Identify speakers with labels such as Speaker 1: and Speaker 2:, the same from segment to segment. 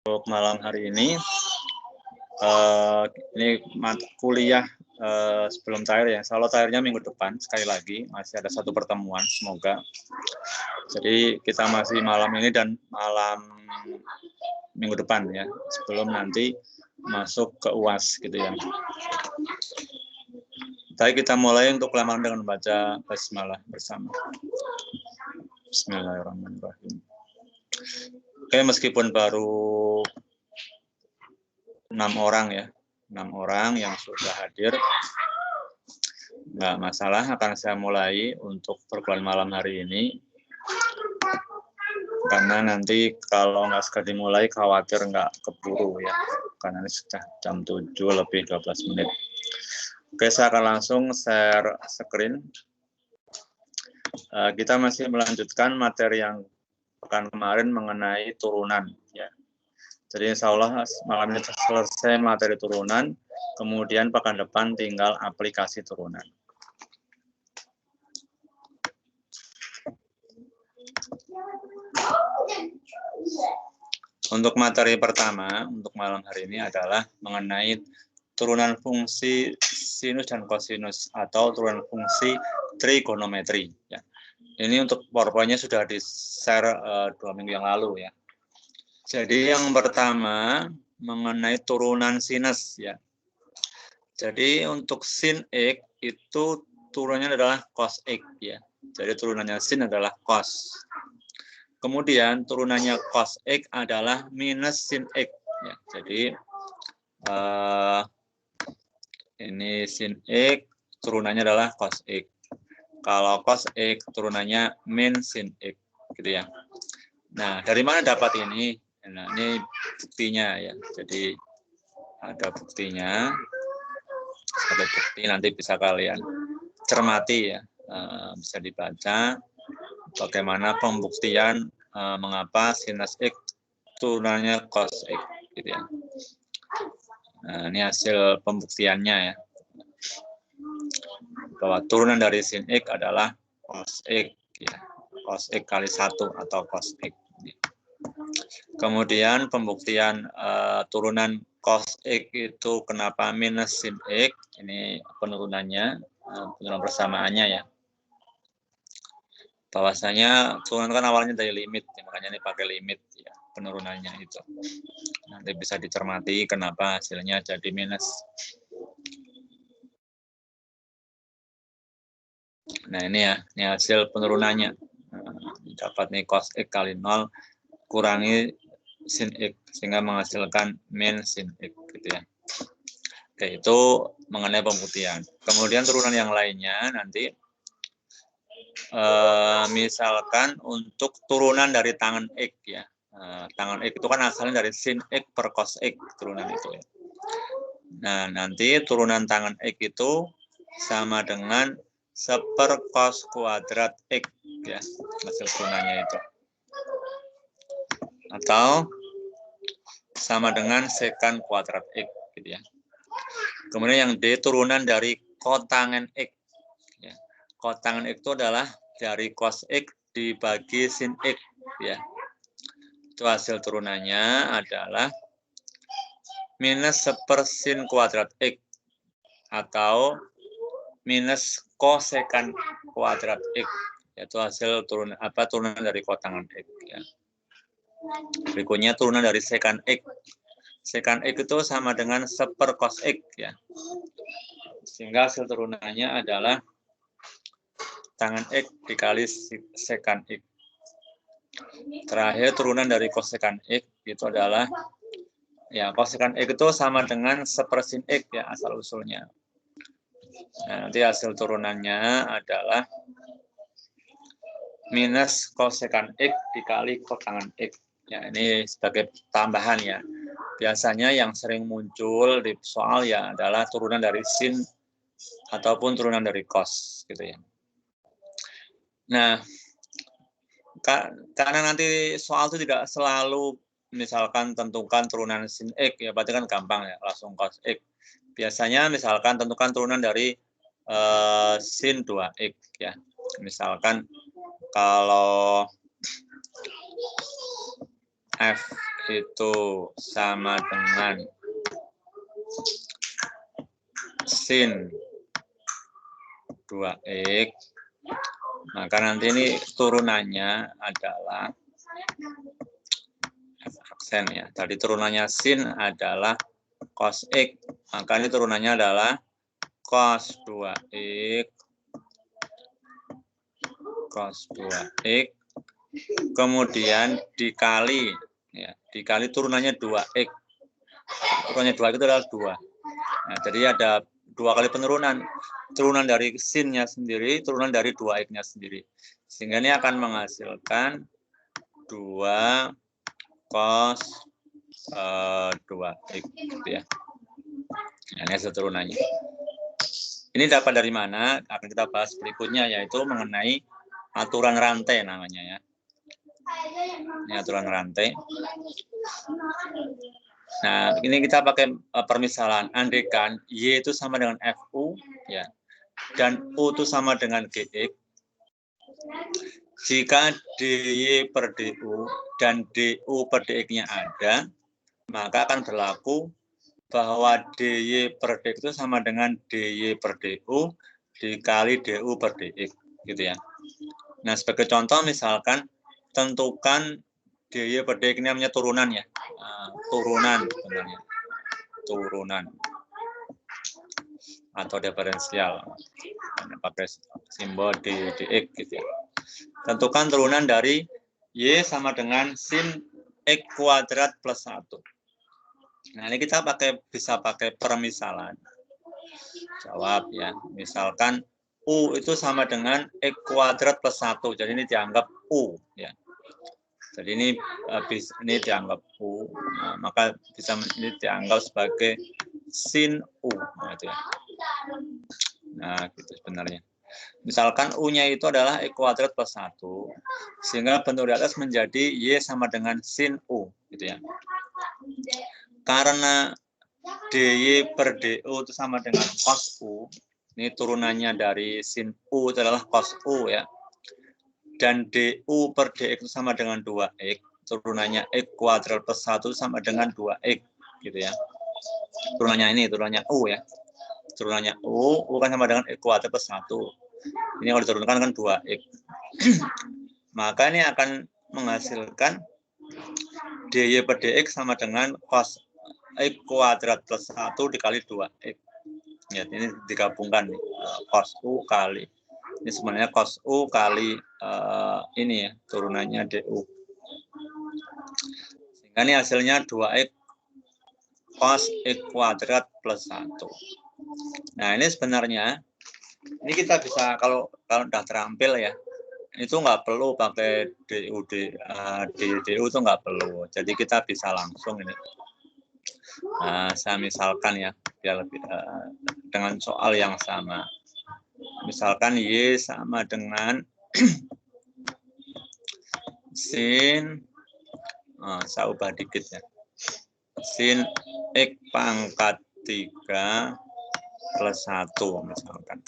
Speaker 1: Untuk malam hari ini mata kuliah sebelum terakhir ya. Kalau terakhirnya minggu depan, sekali lagi masih ada satu pertemuan, semoga. Jadi kita masih malam ini dan malam minggu depan ya, sebelum nanti masuk ke UAS gitu ya. Baik, kita mulai untuk lamaran dengan membaca basmalah bersama. Bismillahirrahmanirrahim. Oke, meskipun baru 6 orang ya, 6 orang yang sudah hadir, nggak masalah, akan saya mulai untuk perkuliahan malam hari ini. Karena nanti kalau nggak segera dimulai, khawatir nggak keburu ya, karena ini sudah jam 7 lebih 12 menit. Oke, saya akan langsung share screen. Kita masih melanjutkan materi yang pekan kemarin mengenai turunan ya. Jadi insya Allah malam ini selesai materi turunan, kemudian pekan depan tinggal aplikasi turunan. Untuk materi pertama untuk malam hari ini adalah mengenai turunan fungsi sinus dan kosinus atau turunan fungsi trigonometri ya. Ini untuk PowerPoint-nya sudah di-share 2 minggu yang lalu ya. Jadi yang pertama mengenai turunan sinus ya. Jadi untuk sin X itu turunannya adalah cos X ya. Jadi turunannya sin adalah cos. Kemudian turunannya cos X adalah minus sin X ya. Jadi ini sin X turunannya adalah cos X. Kalau cos X turunannya min sin X gitu ya. Nah, dari mana dapat ini? Nah, ini buktinya ya. Jadi ada buktinya. Ada bukti, nanti bisa kalian cermati ya. Bisa dibaca bagaimana pembuktian mengapa sinus X turunannya cos X gitu ya. Nah, ini hasil pembuktiannya ya. Bahwa turunan dari sin X adalah cos X ya. Cos X kali 1 atau cos X. Kemudian pembuktian turunan cos X itu kenapa minus sin X, ini penurunannya, penurunan persamaannya ya. Bahwasanya turunan kan awalnya dari limit, ya, makanya ini pakai limit ya, penurunannya itu. Nanti bisa dicermati kenapa hasilnya jadi minus. Nah ini ya, ini hasil penurunannya. Dapat nih cos X kali 0 kurangi sin X sehingga menghasilkan min sin X gitu ya. Oke, itu mengenai pembuktian. Kemudian turunan yang lainnya nanti misalkan untuk turunan dari tangan X ya. Tangan X itu kan asalnya dari sin X per cos X turunan itu ya. Nah, nanti turunan tangan X itu sama dengan 1/, cos kuadrat X ya, hasil turunannya itu. Atau sama dengan sekan kuadrat X gitu ya. Kemudian yang D turunan dari kotangen X ya. Kotangen X itu adalah dari cos X dibagi sin X ya. Itu hasil turunannya adalah minus 1/, sin kuadrat X atau minus kosekan kuadrat X. Itu hasil turunan dari kotangen X ya. Berikutnya turunan dari sekan X. Sekan X itu sama dengan 1/, cos X ya. Sehingga hasil turunannya adalah tangan X dikali sekan X. Terakhir turunan dari kosekan X itu adalah ya kosekan X itu sama dengan 1/, sin X ya asal usulnya. Nah, nanti hasil turunannya adalah minus kosekan X dikali kotangen X. Ya, ini sebagai tambahan ya. Biasanya yang sering muncul di soal ya adalah turunan dari sin ataupun turunan dari cos gitu ya. Nah, karena nanti soal itu tidak selalu misalkan tentukan turunan sin X ya, berarti kan gampang ya, langsung cos X. Biasanya misalkan tentukan turunan dari sin 2X ya. Misalkan kalau itu sama dengan sin 2x, maka nanti ini turunannya adalah F aksen ya. Tadi turunannya sin adalah cos X, maka ini turunannya adalah cos 2x, cos 2x, kemudian dikali, ya, dikali turunannya 2x. Turunannya 2x itu adalah 2. Nah, jadi ada 2 kali penurunan. Turunan dari sinnya sendiri, turunan dari 2x-nya sendiri. Sehingga ini akan menghasilkan 2 cos 2x gitu ya. Nah, ini hasil turunannya. Ini dapat dari mana? Akan kita bahas berikutnya, yaitu mengenai aturan rantai namanya ya. Ini aturan rantai. Nah, ini kita pakai permisalan. Andaikan Y itu sama dengan FU ya, dan U itu sama dengan GX. Jika DY per DU dan DU per DX-nya ada, maka akan berlaku bahwa DY per DX itu sama dengan DY per DU dikali DU per DX, gitu ya. Nah, sebagai contoh misalkan tentukan DY per DX ini namanya turunan ya. Turunan sebenarnya. Turunan atau diferensial. Pakai simbol DX gitu ya. Tentukan turunan dari Y sama dengan sin X kuadrat plus 1. Nah, ini kita bisa pakai permisalan. Jawab ya. Misalkan U itu sama dengan X kuadrat plus 1. Jadi ini dianggap U ya. Jadi ini dianggap U. Nah, maka bisa ini dianggap sebagai sin U. Nah, itu ya. Nah, gitu sebenarnya. Misalkan U-nya itu adalah X kuadrat plus 1. Sehingga bentuk di atas menjadi Y sama dengan sin U. Gitu ya. Karena DY per DU itu sama dengan cos U. Ini turunannya dari sin U itu adalah cos U ya. Dan DU per DX itu sama dengan 2X. Turunannya X kuadrat plus 1 sama dengan 2X. Gitu ya. Turunannya U ya. Turunannya U kan sama dengan X kuadrat plus 1. Ini kalau diturunkan kan 2X. Maka ini akan menghasilkan DY per DX sama dengan cos X kuadrat plus 1 dikali 2X. Ya, ini digabungkan nih. Cos U kali. Ini sebenarnya cos U kali ini ya, turunannya DU. Sehingga ini hasilnya 2X cos X kuadrat plus 1. Nah, ini sebenarnya, ini kita bisa, kalau udah terampil ya, itu nggak perlu pakai DU itu nggak perlu. Jadi kita bisa langsung ini. Saya misalkan ya, biar lebih dengan soal yang sama. Misalkan Y sama dengan sin, saya ubah dikit ya, sin X pangkat 3 plus 1 misalkan.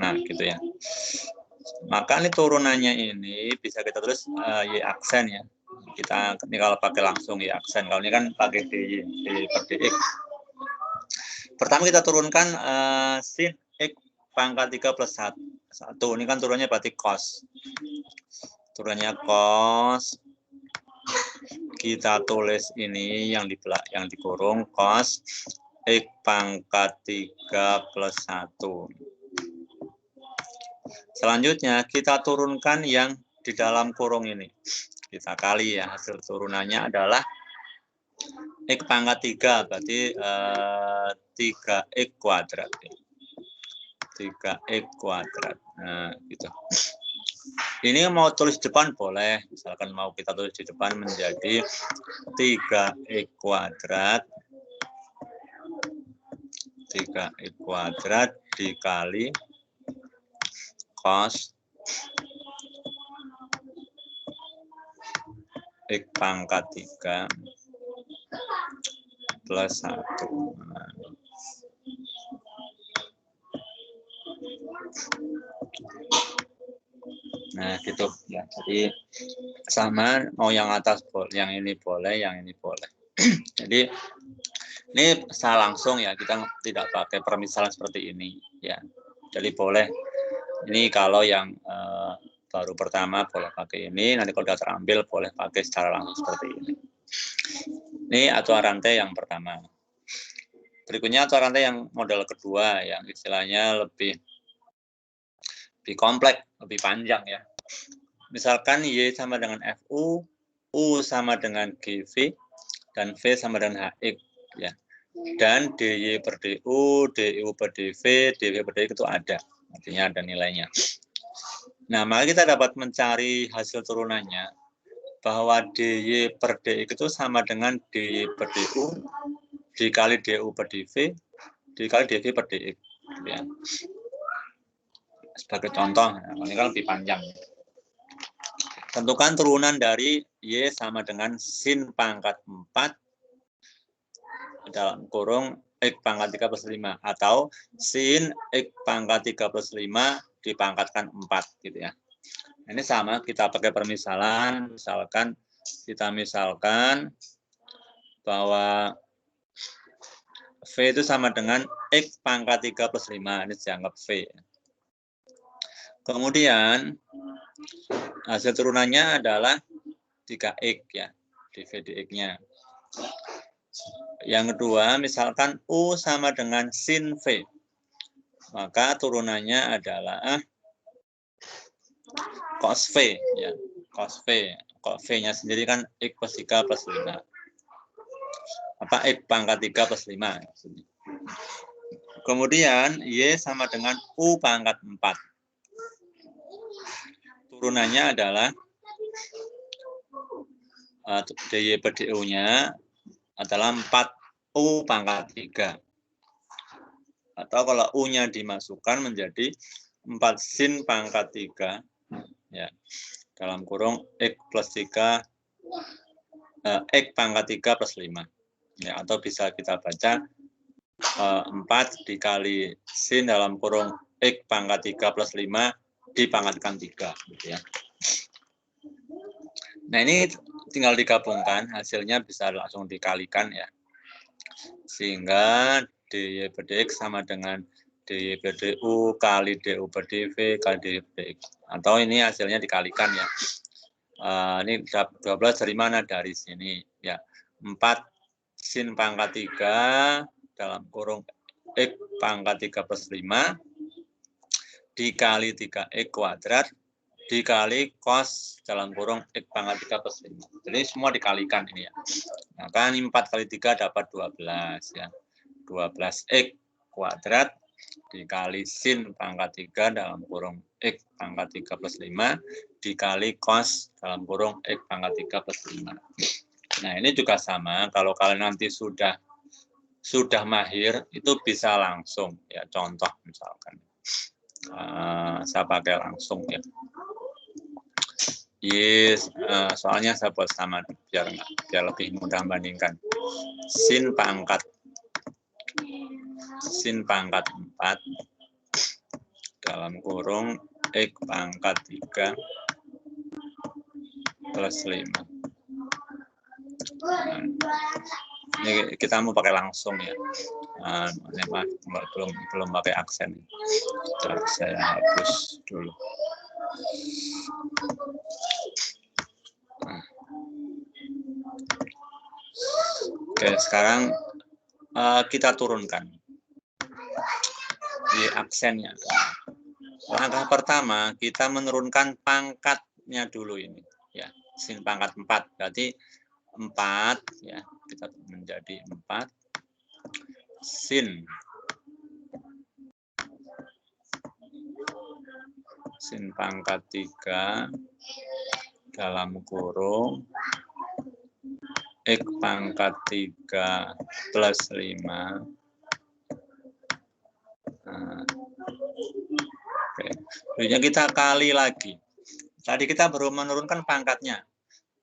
Speaker 1: Nah, gitu ya. Maka ini turunannya ini bisa kita tulis Y aksen ya. Kita ini kalau pakai langsung Y aksen. Kalau ini kan pakai DY per DX. Pertama kita turunkan sin X pangkat 3 plus 1. Ini kan turunannya berarti cos. Turunannya cos. Kita tulis ini yang dikurung cos X pangkat 3 plus 1. Selanjutnya kita turunkan yang di dalam kurung ini. Kita kali ya, hasil turunannya adalah X pangkat 3, berarti 3X kuadrat. 3X kuadrat. Nah, gitu. Ini mau tulis depan boleh. Misalkan mau kita tulis di depan menjadi 3X kuadrat. 3X kuadrat dikali cos X pangkat 3 plus 1. Nah, gitu ya. Jadi sama, mau yang atas boleh, yang ini boleh, yang ini boleh. Jadi ini secara langsung ya, kita tidak pakai permisalan seperti ini ya. Jadi boleh ini kalau yang baru pertama boleh pakai ini, nanti kalau sudah terambil boleh pakai secara langsung seperti ini. Ini acuan rantai yang pertama. Berikutnya acuan rantai yang model kedua, yang istilahnya lebih kompleks, lebih panjang ya. Misalkan Y sama dengan FU, U sama dengan GV, dan V sama dengan HX ya. Dan DY per DU, DU per DV, DV per DX itu ada. Artinya ada nilainya. Nah, maka kita dapat mencari hasil turunannya bahwa DY per DX itu sama dengan DY per DU dikali DU per DV dikali DV per DX. Ya. Sebagai contoh, ini kan lebih panjang. Tentukan turunan dari Y sama dengan sin pangkat 4 dalam kurung X pangkat 3 plus 5. Atau sin X pangkat 3 plus 5 dipangkatkan 4. Gitu ya. Ini sama, kita pakai permisalan. Misalkan, kita misalkan bahwa V itu sama dengan X pangkat 3 plus 5. Ini dianggap V. Kemudian, hasil turunannya adalah 3X ya, dV dx-nya. Yang kedua, misalkan U sama dengan sin V. Maka turunannya adalah cos V ya, cos V. Cos V-nya sendiri kan X plus 3 plus 5. Apa X pangkat 3 plus 5. Kemudian Y sama dengan U pangkat 4. Turunannya adalah DY per DU-nya adalah 4U pangkat 3. Atau kalau U-nya dimasukkan menjadi 4 sin pangkat 3 ya, dalam kurung X plus 3 X pangkat 3 plus 5 ya, atau bisa kita baca 4 dikali sin dalam kurung X pangkat 3 plus 5 dipangkatkan 3 gitu ya. Nah, ini tinggal digabungkan, hasilnya bisa langsung dikalikan ya. Sehingga DY per DX sama dengan DY per DU kali DU per DV kali DY per DX. Atau ini hasilnya dikalikan ya. Ini 12 dari mana? Dari sini ya. 4 sin pangkat 3 dalam kurung X pangkat 3 plus 5 dikali 3X kuadrat dikali cos dalam kurung X pangkat 3 plus 5. Jadi semua dikalikan ini ya. Nah, kan 4 kali 3 dapat 12 ya. 12X kuadrat dikali sin pangkat 3 dalam kurung X pangkat 3 plus 5 dikali cos dalam kurung X pangkat 3 plus 5. Nah, ini juga sama. Kalau kalian nanti sudah mahir, itu bisa langsung ya. Contoh misalkan. Saya pakai langsung ya. Yes, soalnya saya buat sama biar lebih mudah membandingkan. Sin pangkat 4 dalam kurung X pangkat 3 plus 5. Ini kita mau pakai langsung ya. Belum pakai aksen. Saya hapus dulu. Oke, sekarang kita turunkan di aksennya. Langkah pertama kita menurunkan pangkatnya dulu ini ya, sin pangkat 4. Berarti 4 ya, kita menjadi 4 sin pangkat 3 dalam kurung X pangkat 3 plus 5. Oke. Berikutnya kita kali lagi. Tadi kita baru menurunkan pangkatnya.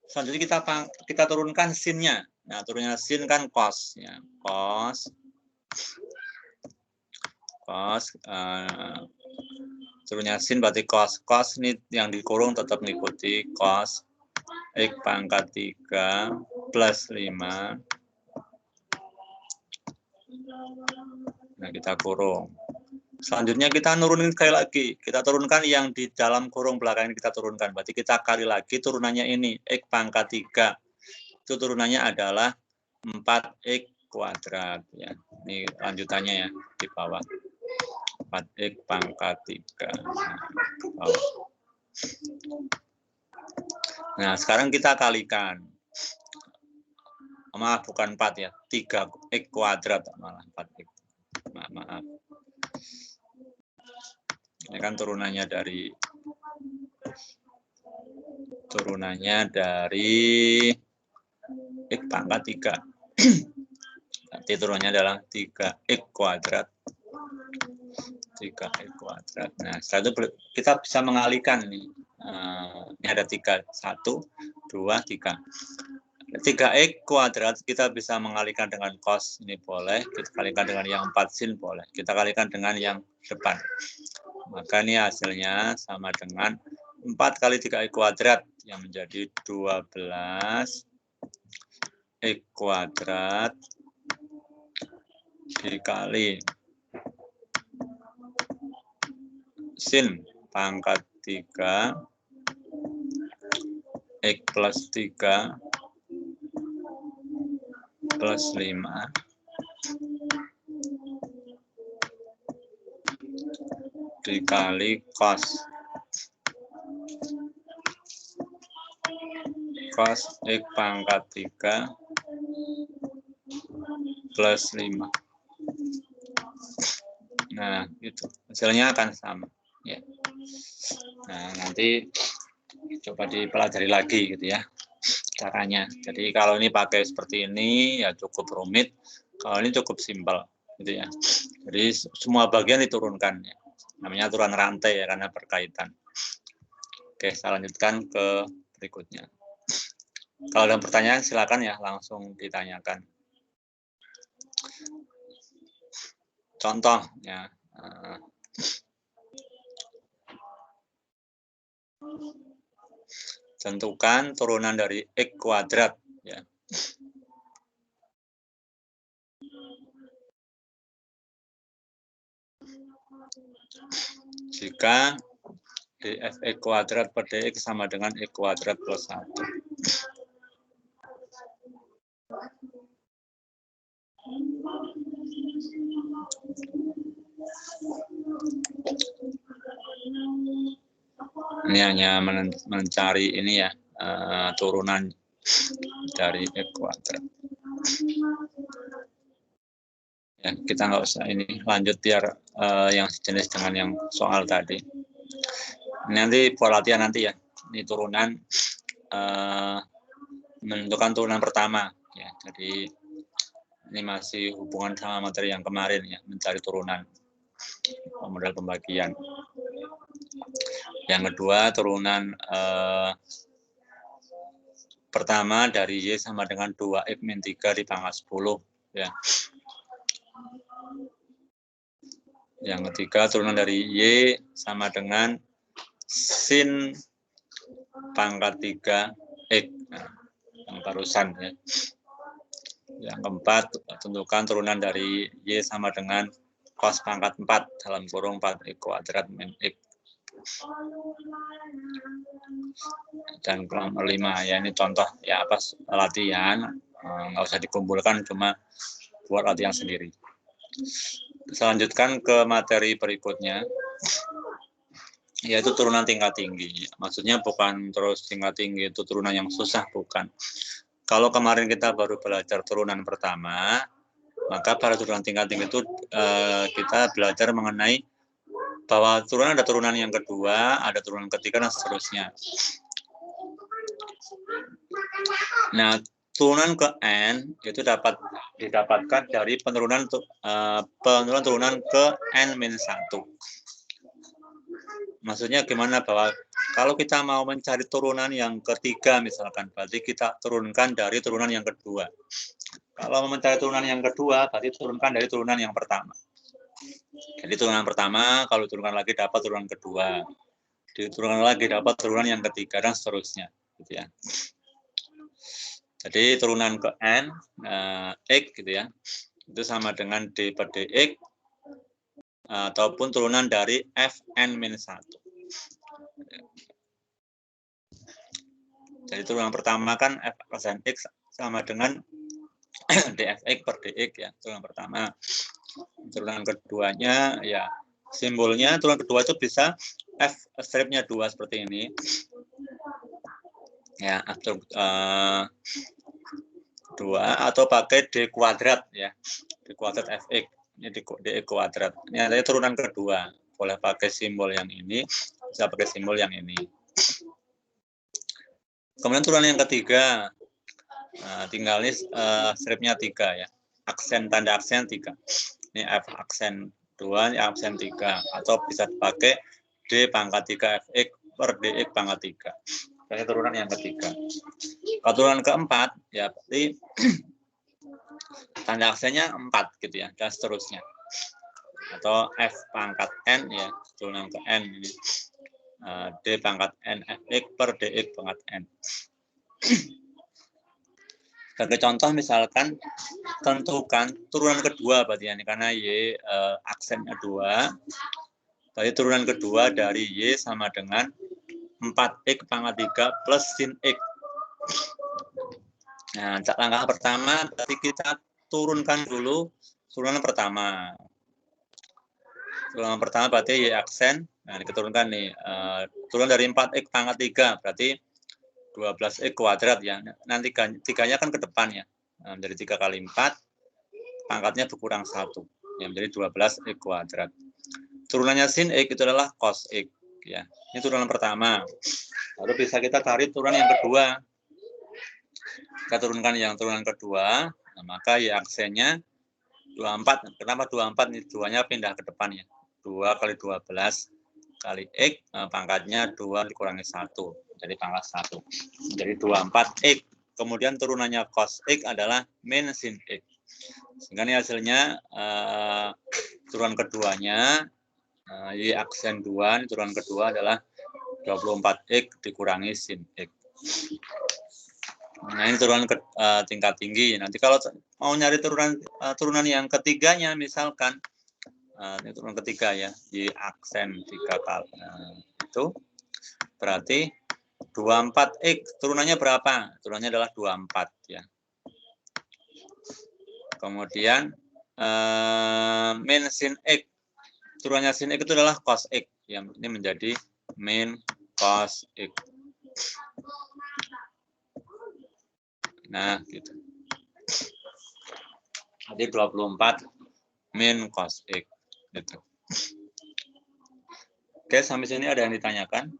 Speaker 1: Selanjutnya kita turunkan sinnya. Nah, turunnya sin kan cos ya. Cos turunnya sin berarti cos. Cos ini yang dikurung tetap mengikuti cos X pangkat 3 plus 5. Nah, kita kurung. Selanjutnya kita nurunin sekali lagi. Kita turunkan yang di dalam kurung belakang ini kita turunkan. Berarti kita kali lagi turunannya ini. X pangkat 3. Itu turunannya adalah 4X kuadrat. Ya. Ini lanjutannya ya di bawah. 4X pangkat 3. Nah, sekarang kita kalikan. Maaf, bukan 4 ya. 3X kuadrat malah 4X. Maaf. Ini kan turunannya dari X pangkat 3. Nanti turunannya adalah 3X kuadrat. 3X kuadrat. Nah, setelah itu kita bisa mengalihkan nih. Ini ada 3. 1, 2, 3. 3X kuadrat kita bisa mengalihkan dengan cos, ini boleh. Kita kalikan dengan yang 4 sin boleh. Kita kalikan dengan yang depan. Maka ini hasilnya sama dengan 4 kali 3X kuadrat yang menjadi 12X kuadrat dikali sin pangkat 3 X plus 3 plus 5 dikali cos X pangkat 3 plus 5. Nah, itu hasilnya akan sama ya. Nah, nanti coba dipelajari lagi gitu ya caranya. Jadi kalau ini pakai seperti ini ya cukup rumit, kalau ini cukup simpel gitu ya. Jadi semua bagian diturunkan ya. Namanya aturan rantai ya karena berkaitan. Oke, saya lanjutkan ke berikutnya. Kalau ada pertanyaan silakan ya langsung ditanyakan. Contoh ya. Tentukan turunan dari X kuadrat ya. Jika dfx kuadrat per dx sama dengan X kuadrat plus 1. Ini hanya mencari ini ya, turunan dari X kuadrat. Ya, kita nggak usah ini lanjut biar yang sejenis dengan yang soal tadi. Nanti pola latihan nanti ya. Ini turunan menentukan turunan pertama ya. Jadi ini masih hubungan sama materi yang kemarin ya, mencari turunan model pembagian. Yang kedua turunan pertama dari Y sama dengan 2X min 3 di pangkat 10 ya. Yang ketiga turunan dari Y sama dengan sin pangkat 3 X. Nah, yang barusan ya. Yang keempat tentukan turunan dari Y sama dengan cos pangkat 4 dalam kurung 4X kuadrat min X. Dan nomor 5 ya, ini contoh ya apa latihan, nggak usah dikumpulkan, cuma buat latihan sendiri. Selanjutkan ke materi berikutnya, yaitu turunan tingkat tinggi. Maksudnya bukan terus tingkat tinggi itu turunan yang susah, bukan. Kalau kemarin kita baru belajar turunan pertama, maka pada turunan tingkat tinggi itu kita belajar mengenai bahwa turunan ada turunan yang kedua, ada turunan ketiga, dan seterusnya. Nah, turunan ke N itu dapat didapatkan dari penurunan turunan ke N-1. Maksudnya gimana, bahwa kalau kita mau mencari turunan yang ketiga misalkan, berarti kita turunkan dari turunan yang kedua. Kalau mau mencari turunan yang kedua, berarti turunkan dari turunan yang pertama. Jadi turunan pertama, kalau turunkan lagi dapat turunan kedua. Diturunkan lagi dapat turunan yang ketiga, dan seterusnya. Gitu ya. Jadi turunan ke N, X gitu ya, itu sama dengan D per DX, ataupun turunan dari Fn-1. Jadi turunan pertama kan F kosin X sama dengan dfx per dx ya, turunan pertama. Turunan keduanya ya simbolnya turunan kedua itu bisa F stripnya 2 seperti ini. Ya, atau 2 atau pakai D kuadrat ya. D kuadrat Fx. Ini D kuadrat. Ini adalah turunan kedua. Boleh pakai simbol yang ini, bisa pakai simbol yang ini. Kemudian turunan yang ketiga. Nah, tinggal ini stripnya 3 ya. Aksen tanda aksen 3. Ini F aksen 2, ini aksen 3 atau bisa dipakai D pangkat 3 Fx per dx pangkat 3. Ini turunan yang ketiga. Kalau turunan keempat ya berarti tanda aksennya 4 gitu ya, dan seterusnya. Atau F pangkat N ya, turunan ke N ini. D pangkat N Fx per dx pangkat N. Sebagai contoh misalkan tentukan turunan kedua berarti ya, karena Y aksennya 2. Berarti turunan kedua dari Y sama dengan 4x pangkat 3 plus sin x. Nah, langkah pertama berarti kita turunkan dulu turunan pertama. Turunan pertama berarti Y aksen. Nah, diturunkan nih. Turun dari 4x pangkat 3 berarti 12x kuadrat ya. Nanti 3-nya kan ke depan ya. Nah, dari 3 kali 4 pangkatnya berkurang 1. Yang menjadi 12x kuadrat. Turunannya sin x itu adalah cos x ya. Ini turunan pertama. Lalu bisa kita cari turunan yang kedua. Kita turunkan yang turunan kedua, nah maka Y aksennya 24. Kenapa 24? Ini 2-nya pindah ke depan ya. 2 kali 12 kali X, pangkatnya 2 dikurangi 1. Jadi pangkat 1. Jadi 24X. Kemudian turunannya cos X adalah min sin X. Sehingga ini hasilnya turunan keduanya, Y aksen 2, ini turunan kedua adalah 24X dikurangi sin X. Nah, ini turunan tingkat tinggi. Nanti kalau mau nyari turunan yang ketiganya, misalkan ini turunan ketiga ya, di aksen 3 kali. Itu berarti 24x. Turunannya berapa? Turunannya adalah 24 ya. Kemudian min sin x. Turunannya sin x itu adalah cos x. Yang ini menjadi min cos x. Nah, gitu. Jadi 24 min cos X. Gitu. Oke, sampai sini ada yang ditanyakan?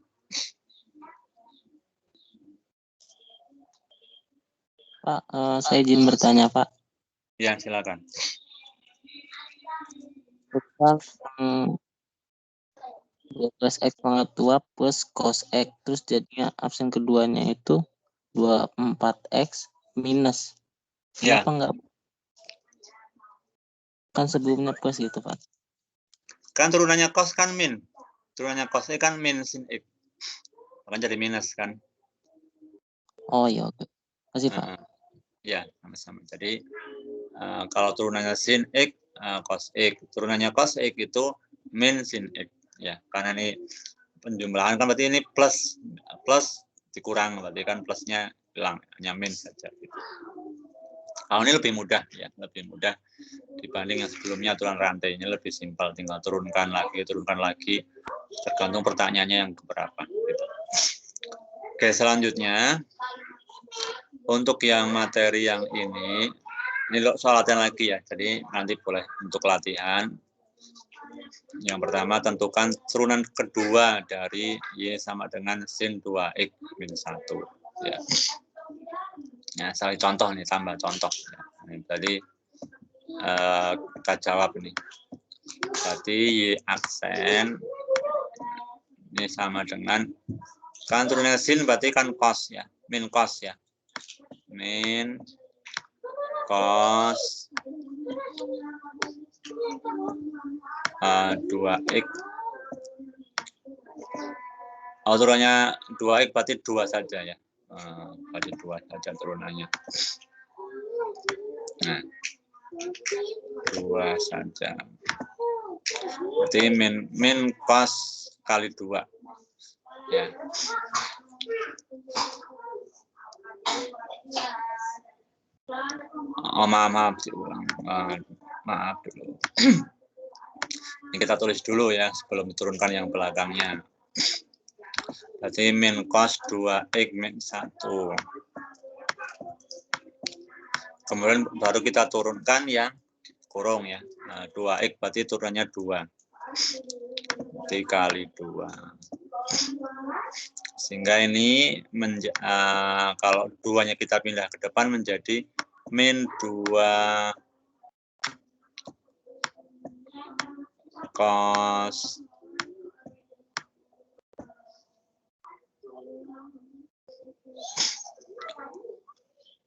Speaker 2: Pak, saya izin bertanya, Pak.
Speaker 1: Ya, silakan.
Speaker 2: Tentang 12x pangkat 2 plus cos X. Terus jadinya absen keduanya itu 24x minus. Kenapa enggak? Kan sebelumnya plus gitu, Pak.
Speaker 1: Kan turunannya cos kan min. Turunannya cos X kan min sin X. Akan jadi minus kan.
Speaker 2: Oh iya, oke. Masih, Pak.
Speaker 1: Ya, sama-sama. Jadi kalau turunannya sin X, cos X. Turunannya cos X itu min sin X. Ya, karena ini penjumlahan kan berarti ini plus dikurang, berarti kan plusnya hilang, hanya min saja. Gitu. Kalau ini lebih mudah ya, lebih mudah dibanding yang sebelumnya aturan rantainya lebih simpel, tinggal turunkan lagi, tergantung pertanyaannya yang keberapa. Gitu. Oke, selanjutnya untuk yang materi yang ini soal latihan lagi ya, jadi nanti boleh untuk latihan. Yang pertama, tentukan turunan kedua dari Y sama dengan sin 2X min 1. Ya. Nah, saya contoh nih, tambah contoh. Ini tadi kita jawab ini. Berarti Y aksen ini sama dengan, kan turunnya sin berarti kan cos ya, min cos ya. Min cos 2x. Turunnya 2x berarti 2 saja ya. Berarti 2 saja turunannya. Nah, 2 saja. Berarti min cos kali 2. Ya. Oh, maaf diulang. Maaf dulu. Ini kita tulis dulu ya sebelum diturunkan yang belakangnya. Berarti min cos 2x min 1. Kemudian baru kita turunkan yang kurung ya. Nah, 2x berarti turunannya 2. Berarti kali 2. Sehingga ini kalau 2-nya kita pindah ke depan menjadi min 2 cos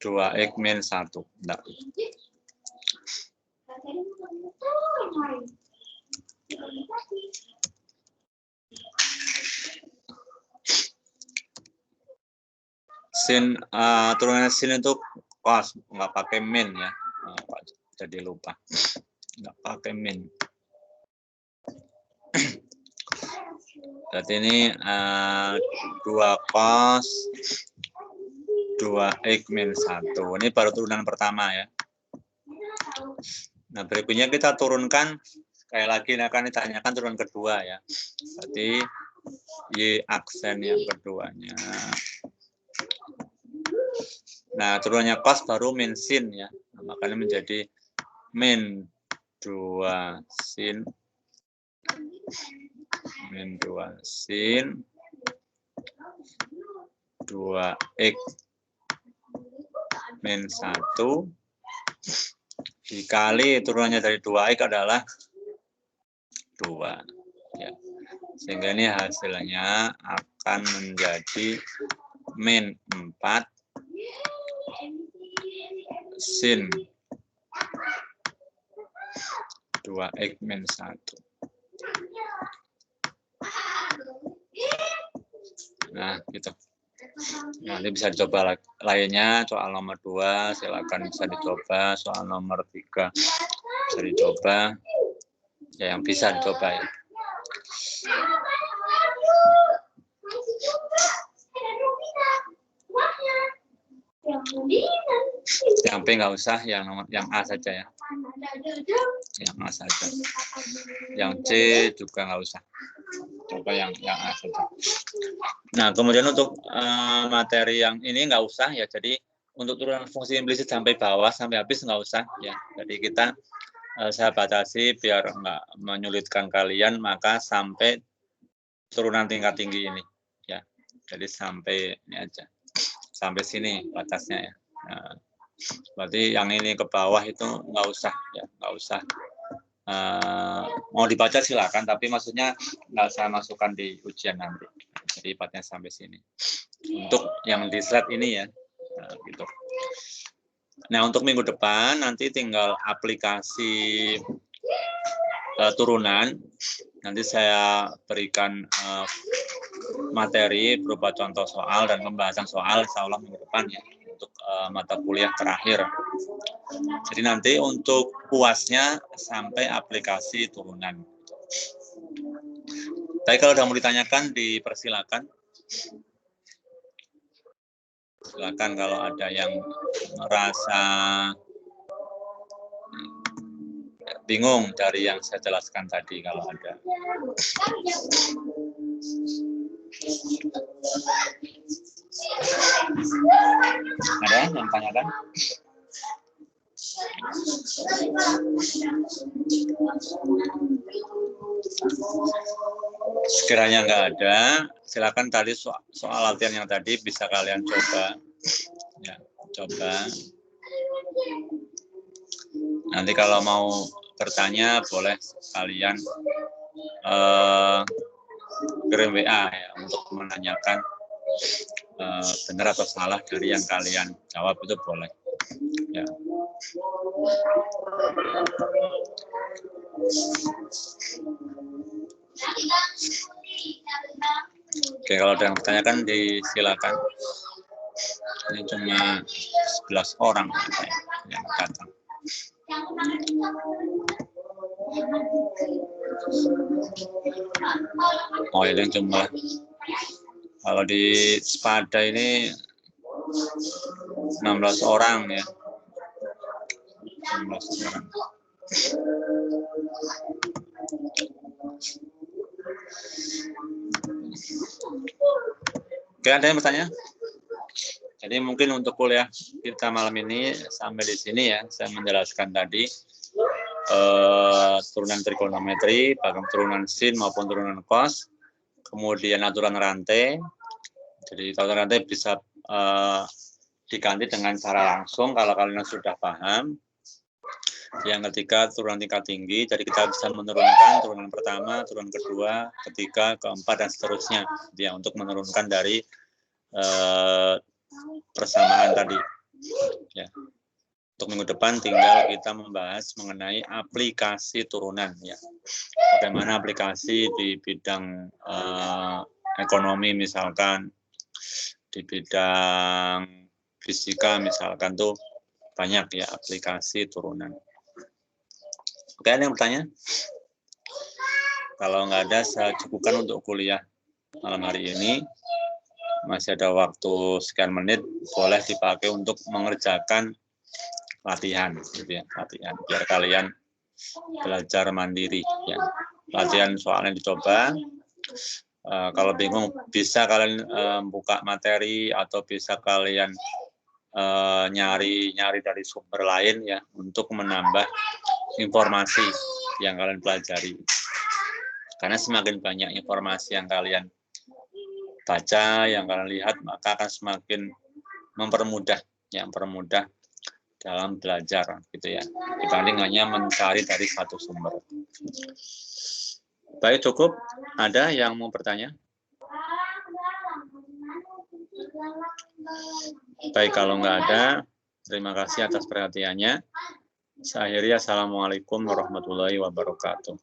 Speaker 1: 2x min 1. Bentar. Sin turunan sin itu cos, nggak pakai min ya. Jadi lupa. Nggak pakai min. Berarti ini 2 cos 2x min 1. Ini baru turunan pertama ya. Nah, berikutnya kita turunkan, sekali lagi akan ditanyakan turunan kedua ya. Berarti Y aksen yang keduanya. Nah, turunannya cos baru min sin ya. Nah, makanya menjadi min 2 sin min 2 sin 2x min 1 dikali turunannya dari 2x adalah 2. Ya. Sehingga ini hasilnya akan menjadi min 4 sin 2x min 1. Nah, gitu. Nanti bisa dicoba lainnya, soal nomor 2 silakan bisa dicoba, soal nomor 3 bisa dicoba. Ya, yang bisa dicoba ya. Yang B nggak usah, yang A saja ya. Yang A saja. Yang C juga nggak usah. Coba yang A saja. Nah, kemudian untuk materi yang ini nggak usah ya. Jadi untuk turunan fungsi implisit sampai bawah sampai habis nggak usah ya. Jadi kita saya batasi biar nggak menyulitkan kalian, maka sampai turunan tingkat tinggi ini ya. Jadi sampai ini aja. Sampai sini batasnya ya. Nah, berarti yang ini ke bawah itu nggak usah ya, nggak usah. Mau dibaca silakan, tapi maksudnya nggak saya masukkan di ujian nanti. Jadi batasnya sampai sini. Untuk yang di slide ini ya, gitu. Nah, untuk minggu depan nanti tinggal aplikasi turunan. Nanti saya berikan materi berupa contoh soal dan pembahasan soal insya Allah minggu depan ya untuk mata kuliah terakhir. Jadi nanti untuk UASnya sampai aplikasi turunan. Tapi kalau ada mau ditanyakan dipersilakan. Silakan kalau ada yang merasa bingung dari yang saya jelaskan tadi kalau ada. Ada yang tanyakan? Sekiranya nggak ada, silakan tadi soal latihan yang tadi bisa kalian coba. Ya, coba. Nanti kalau mau bertanya boleh kalian kirim WA ya untuk menanyakan benar atau salah dari yang kalian jawab itu boleh. Ya. Oke, kalau ada yang bertanyakan disilakan. Ini cuma 11 orang yang datang. Oh, ini jumlah. Kalau di Spada ini 16 orang ya. 16 orang. Oke, ada yang bertanya? Jadi mungkin untuk kuliah kita malam ini sampai di sini ya. Saya menjelaskan tadi turunan trigonometri, bahkan turunan sin maupun turunan cos, kemudian aturan rantai. Jadi aturan rantai bisa diganti dengan cara langsung kalau kalian sudah paham. Yang ketiga turunan tingkat tinggi, jadi kita bisa menurunkan turunan pertama, turunan kedua, ketiga, keempat dan seterusnya, ya untuk menurunkan dari persamaan tadi. Ya. Untuk minggu depan tinggal kita membahas mengenai aplikasi turunan, ya. Bagaimana aplikasi di bidang ekonomi misalkan, di bidang fisika misalkan tuh banyak ya aplikasi turunan. Oke, ada yang bertanya? Kalau nggak ada, saya cukupkan untuk kuliah malam hari ini. Masih ada waktu sekian menit, boleh dipakai untuk mengerjakan latihan, gitu ya, latihan biar kalian belajar mandiri. Ya. Latihan soalnya dicoba. Kalau bingung, bisa kalian buka materi atau bisa kalian nyari dari sumber lain ya untuk menambah informasi yang kalian pelajari. Karena semakin banyak informasi yang kalian baca, yang kalian lihat, maka akan semakin mempermudah dalam belajar gitu ya. Dibanding hanya mencari dari satu sumber. Baik, cukup. Ada yang mau bertanya? Baik, kalau nggak ada, terima kasih atas perhatiannya. Saya akhiri, assalamualaikum warahmatullahi wabarakatuh.